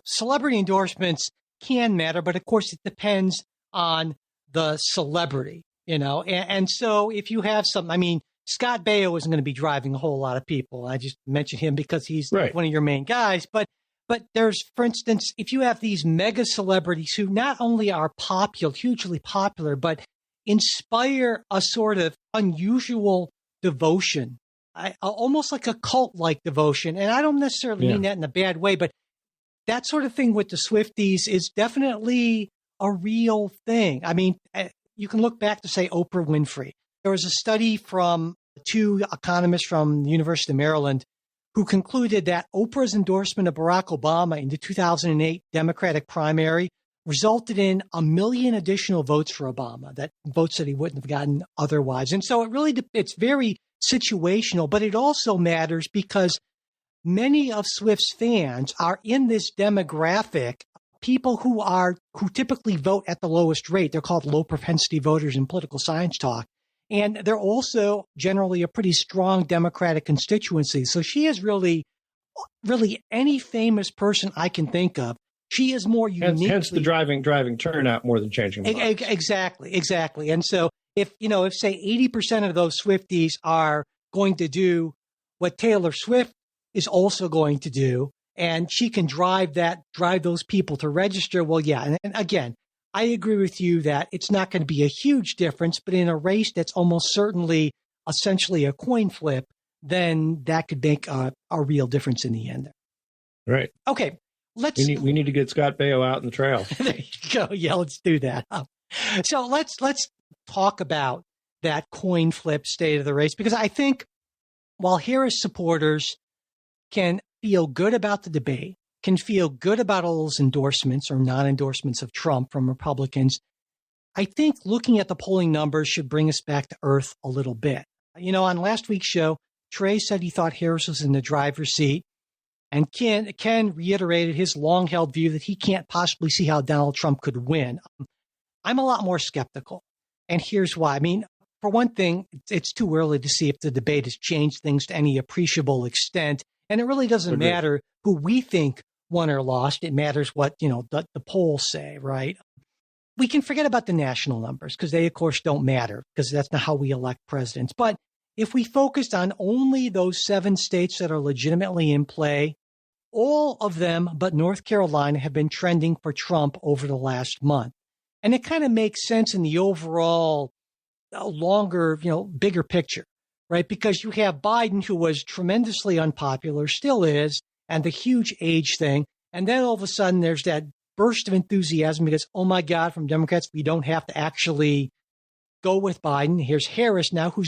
Celebrity endorsements can matter, but of course it depends on the celebrity, and so if you have Scott Baio isn't going to be driving a whole lot of people. I just mentioned him because he's right. One of your main guys. But there's, for instance, if you have these mega celebrities who not only are popular, hugely popular, but inspire a sort of unusual devotion, almost like a cult-like devotion. And I don't necessarily mean that in a bad way, but that sort of thing with the Swifties is definitely a real thing. I mean, you can look back to, say, Oprah Winfrey. There was a study from two economists from the University of Maryland who concluded that Oprah's endorsement of Barack Obama in the 2008 Democratic primary resulted in 1 million additional votes for Obama, that votes that he wouldn't have gotten otherwise. And so it's very situational, but it also matters because many of Swift's fans are in this demographic, people who typically vote at the lowest rate. They're called low propensity voters in political science talk. And they're also generally a pretty strong Democratic constituency. So she is really any famous person I can think of. She is more unique. Hence the driving turnout more than changing the box. Exactly. And so if say 80% of those Swifties are going to do what Taylor Swift is also going to do, and she can drive those people to register, well, yeah. And again, I agree with you that it's not going to be a huge difference, but in a race that's almost certainly essentially a coin flip, then that could make a real difference in the end. Right. Okay. We need to get Scott Baio out in the trail. There you go. Yeah, let's do that. So let's talk about that coin flip state of the race, because I think while Harris supporters can feel good about the debate, can feel good about all those endorsements or non-endorsements of Trump from Republicans, I think looking at the polling numbers should bring us back to earth a little bit. On last week's show, Trey said he thought Harris was in the driver's seat, and Ken reiterated his long-held view that he can't possibly see how Donald Trump could win. I'm a lot more skeptical, and here's why. I mean, for one thing, it's too early to see if the debate has changed things to any appreciable extent, and it really doesn't matter who we think won or lost. It matters what the polls say, right? We can forget about the national numbers because they, of course, don't matter because that's not how we elect presidents. But if we focused on only those 7 states that are legitimately in play, all of them but North Carolina have been trending for Trump over the last month. And it kind of makes sense in the overall longer, bigger picture, right? Because you have Biden, who was tremendously unpopular, still is, and the huge age thing. And then all of a sudden there's that burst of enthusiasm because, oh my God, from Democrats, we don't have to actually go with Biden. Here's Harris now, who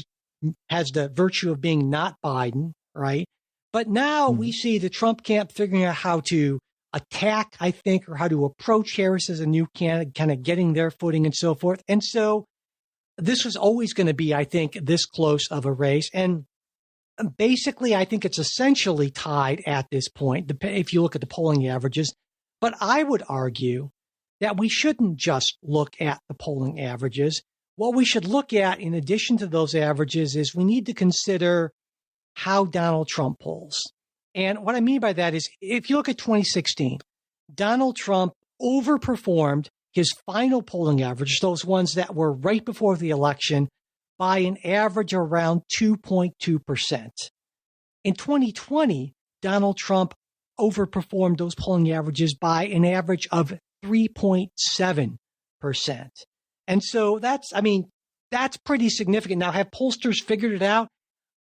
has the virtue of being not Biden, right? But now we see the Trump camp figuring out how to attack, I think, or how to approach Harris as a new candidate, kind of getting their footing and so forth. And so this was always going to be, I think, this close of a race. And basically, I think it's essentially tied at this point, if you look at the polling averages. But I would argue that we shouldn't just look at the polling averages. What we should look at, in addition to those averages, is we need to consider how Donald Trump polls. And what I mean by that is, if you look at 2016, Donald Trump overperformed his final polling averages, those ones that were right before the election, by an average around 2.2%. In 2020, Donald Trump overperformed those polling averages by an average of 3.7%. And so that's pretty significant. Now, have pollsters figured it out?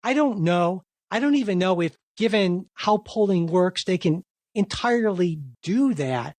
I don't know. I don't even know if, given how polling works, they can entirely do that.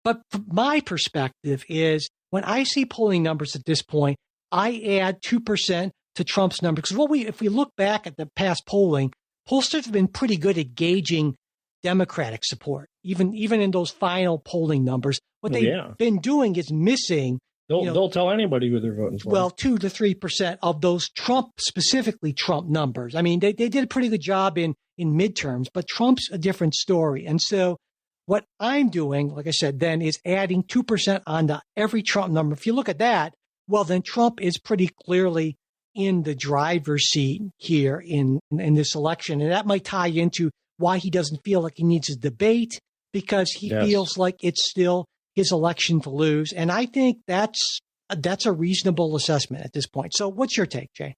But from my perspective is, when I see polling numbers at this point, I add 2% to Trump's number. Because if we look back at the past polling, pollsters have been pretty good at gauging Democratic support, even in those final polling numbers. What they've been doing is missing. They'll tell anybody who they're voting for. Well, 2 to 3% of those specifically Trump numbers. I mean, they did a pretty good job in midterms, but Trump's a different story. And so what I'm doing, like I said, then is adding 2% onto every Trump number. If you look at that, well, then Trump is pretty clearly in the driver's seat here in this election. And that might tie into why he doesn't feel like he needs a debate, because he feels like it's still his election to lose. And I think that's a reasonable assessment at this point. So what's your take, Jay?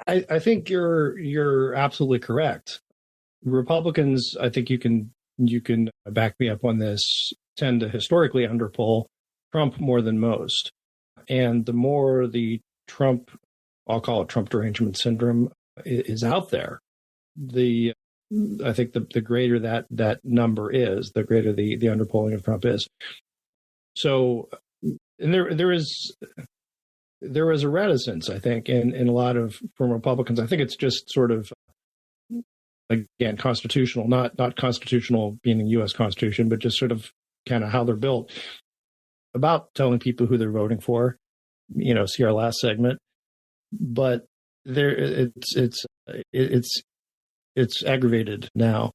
I think you're absolutely correct. Republicans, I think you can back me up on this, tend to historically underpoll Trump more than most. And the more the Trump, I'll call it Trump derangement syndrome, is out there, I think the greater that number is, the greater the underpolling of Trump is. So, and there is a reticence, I think, in a lot of, from Republicans. I think it's just sort of, again, constitutional, not constitutional being the U.S. Constitution, but just sort of kind of how they're built, about telling people who they're voting for. See our last segment, but it's aggravated now.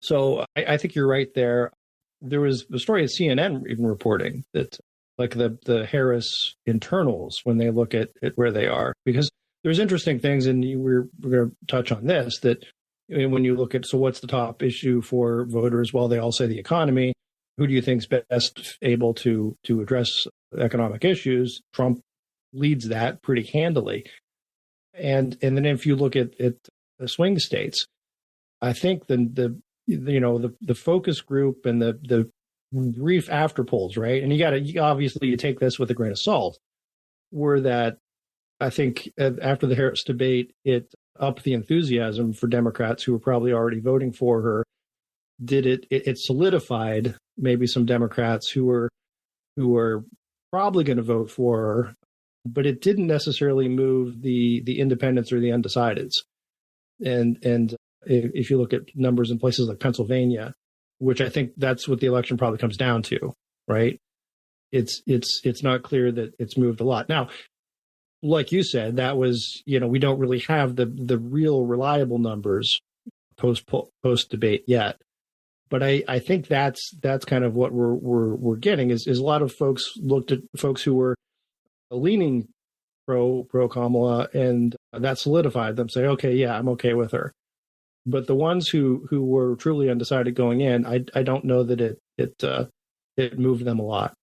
So I think you're right there. There was a story at CNN even reporting that, like, the Harris internals, when they look at where they are, because there's interesting things, and we're going to touch on this, that when you look at, so what's the top issue for voters? Well, they all say the economy. Who do you think's best able to address economic issues? Trump leads that pretty handily. And then if you look at the swing states, I think the focus group and the brief after polls, right? And you obviously take this with a grain of salt, were that I think after the Harris debate, it upped the enthusiasm for Democrats who were probably already voting for her. It solidified maybe some Democrats who were probably going to vote for her, but it didn't necessarily move the independents or the undecideds. And if you look at numbers in places like Pennsylvania, which I think that's what the election probably comes down to, right? It's not clear that it's moved a lot. Now, like you said, that was, we don't really have the real reliable numbers post debate yet. But I think that's kind of what we're getting is a lot of folks looked at folks who were leaning pro Kamala, and that solidified them. Say, okay, yeah, I'm okay with her. But the ones who were truly undecided going in, I don't know that it moved them a lot.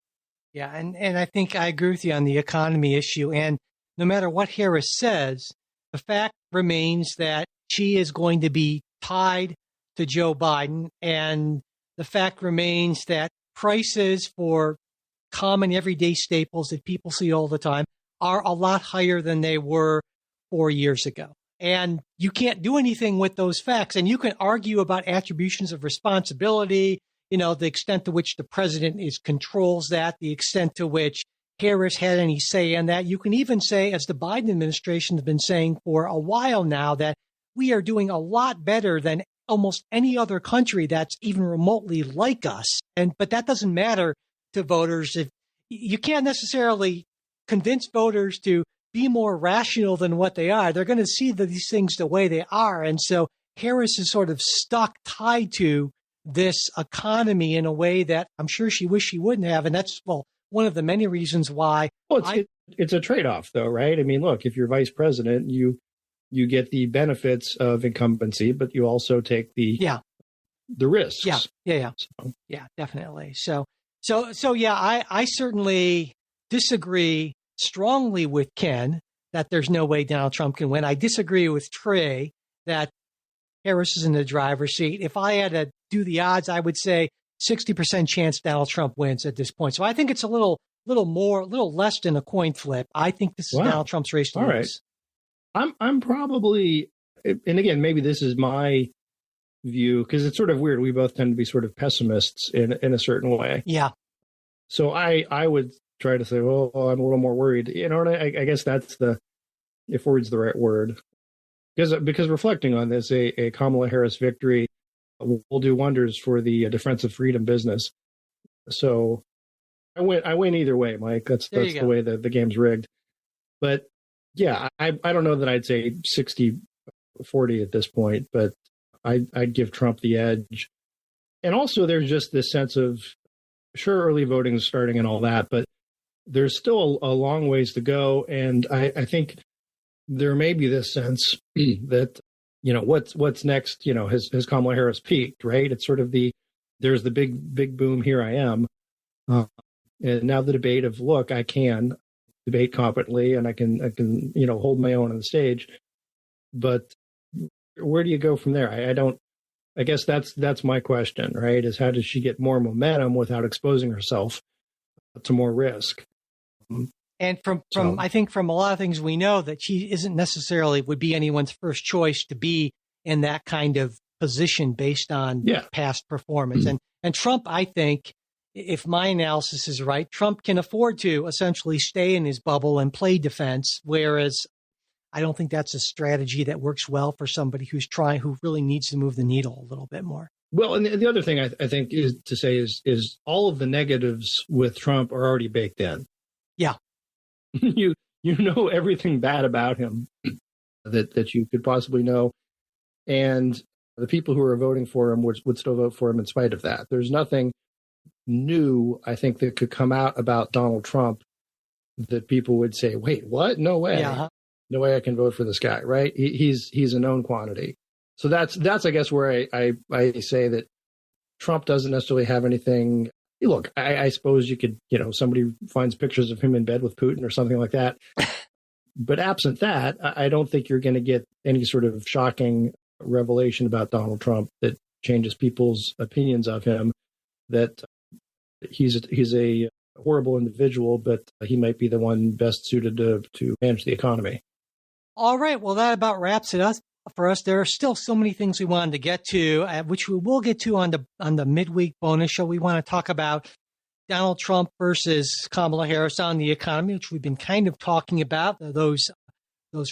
Yeah, and I think I agree with you on the economy issue. And no matter what Harris says, the fact remains that she is going to be tied to Joe Biden. And the fact remains that prices for common everyday staples that people see all the time are a lot higher than they were 4 years ago. And you can't do anything with those facts. And you can argue about attributions of responsibility, the extent to which the president controls that, the extent to which Harris had any say in that. You can even say, as the Biden administration has been saying for a while now, that we are doing a lot better than almost any other country that's even remotely like us. But that doesn't matter to voters. If you can't necessarily convince voters to be more rational than what they are, they're going to see these things the way they are. And so Harris is sort of stuck, tied to this economy in a way that I'm sure she wished she wouldn't have. And that's, one of the many reasons why. Well, it's a trade-off, though, right? I mean, look, if you're vice president, you get the benefits of incumbency, but you also take the risks. Yeah, definitely. So yeah, I certainly disagree strongly with Ken that there's no way Donald Trump can win. I disagree with Trey that Harris is in the driver's seat. If I had to do the odds, I would say 60% chance Donald Trump wins at this point. So I think it's a little less than a coin flip. I think this is Donald Trump's race to lose. Right. I'm probably, and again, maybe this is my view, because it's sort of weird. We both tend to be sort of pessimists in a certain way. Yeah. So I would try to say, well, I'm a little more worried. And I guess that's if worried's the right word. Because reflecting on this, a Kamala Harris victory will do wonders for the defense of freedom business. So I win either way, Mike. That's the way the game's rigged. But yeah, I don't know that I'd say 60-40 at this point, but I'd give Trump the edge. And also there's just this sense of, sure, early voting is starting and all that, but there's still a long ways to go. And I think there may be this sense that, what's next, has Kamala Harris peaked, right? It's sort of there's the big boom, here I am. And now the debate of, look, I can debate competently and I can hold my own on the stage. But where do you go from there? I guess that's my question, right? Is how does she get more momentum without exposing herself to more risk? And I think from a lot of things we know that she isn't necessarily would be anyone's first choice to be in that kind of position based on past performance. And Trump, I think, if my analysis is right, Trump can afford to essentially stay in his bubble and play defense, whereas I don't think that's a strategy that works well for somebody who really needs to move the needle a little bit more. Well, and the other thing I think is to say is all of the negatives with Trump are already baked in. Yeah. You know everything bad about him that you could possibly know. And the people who are voting for him would still vote for him in spite of that. There's nothing new, I think, that could come out about Donald Trump that people would say, wait, what? No way. Yeah. No way I can vote for this guy, right? He's a known quantity. So that's I guess where I say that Trump doesn't necessarily have anything. Look, I suppose you could, somebody finds pictures of him in bed with Putin or something like that. But absent that, I don't think you're going to get any sort of shocking revelation about Donald Trump that changes people's opinions of him, that he's a horrible individual, but he might be the one best suited to manage the economy. All right. Well, that about wraps it up for us. There are still so many things we wanted to get to, which we will get to on the midweek bonus show. We want to talk about Donald Trump versus Kamala Harris on the economy, which we've been kind of talking about, those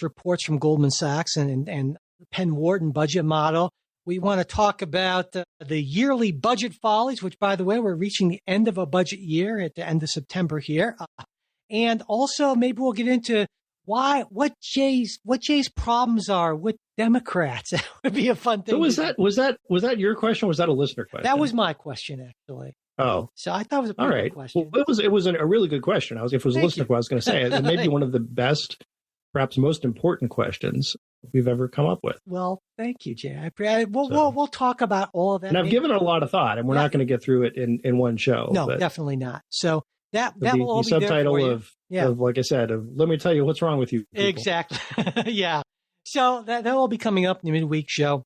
reports from Goldman Sachs and Penn Wharton budget model. We want to talk about the yearly budget follies, which, by the way, we're reaching the end of a budget year at the end of September here. And also maybe we'll get into what Jay's problems are with Democrats. That would be a fun thing. So was that your question? Or was that a listener question? That was my question, actually. Oh, so I thought it was a pretty good question. Well, it was a really good question. If it was a listener question, I was going to say it may be one of the best, perhaps most important questions we've ever come up with. Well, thank you, Jay. We'll talk about all of that. And I've given it a lot of thought, and we're not going to get through it in one show. No, definitely not. So that will all be subtitle there for you. of, like I said, let me tell you what's wrong with you people. Exactly. Yeah. So that will be coming up in the midweek show.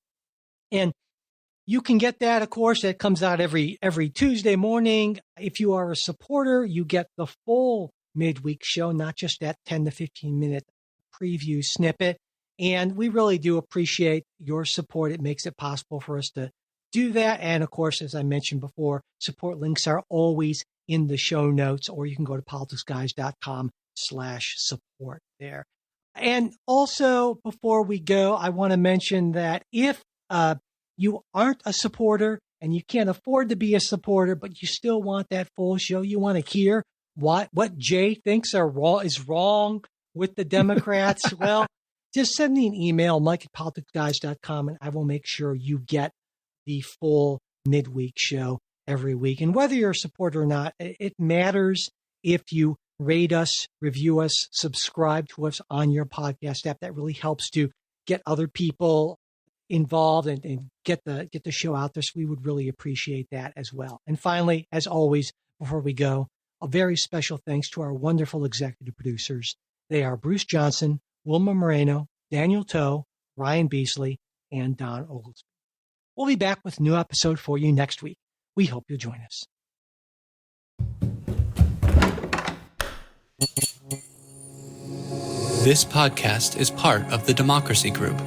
And you can get that, of course, that comes out every Tuesday morning. If you are a supporter, you get the full midweek show, not just that 10 to 15 minute preview snippet. And we really do appreciate your support. It makes it possible for us to do that. And of course, as I mentioned before, support links are always in the show notes, or you can go to politicsguys.com/support there. And also, before we go, I want to mention that if you aren't a supporter and you can't afford to be a supporter, but you still want that full show, you want to hear what Jay thinks is wrong with the Democrats, well, just send me an email, mike@politicsguys.com, and I will make sure you get the full midweek show every week. And whether you're a supporter or not, it matters if you rate us, review us, subscribe to us on your podcast app. That really helps to get other people involved and get the show out there. So we would really appreciate that as well. And finally, as always, before we go, a very special thanks to our wonderful executive producers. They are Bruce Johnson, Wilma Moreno, Daniel Toe, Ryan Beasley, and Don Oglesby. We'll be back with a new episode for you next week. We hope you'll join us. This podcast is part of the Democracy Group,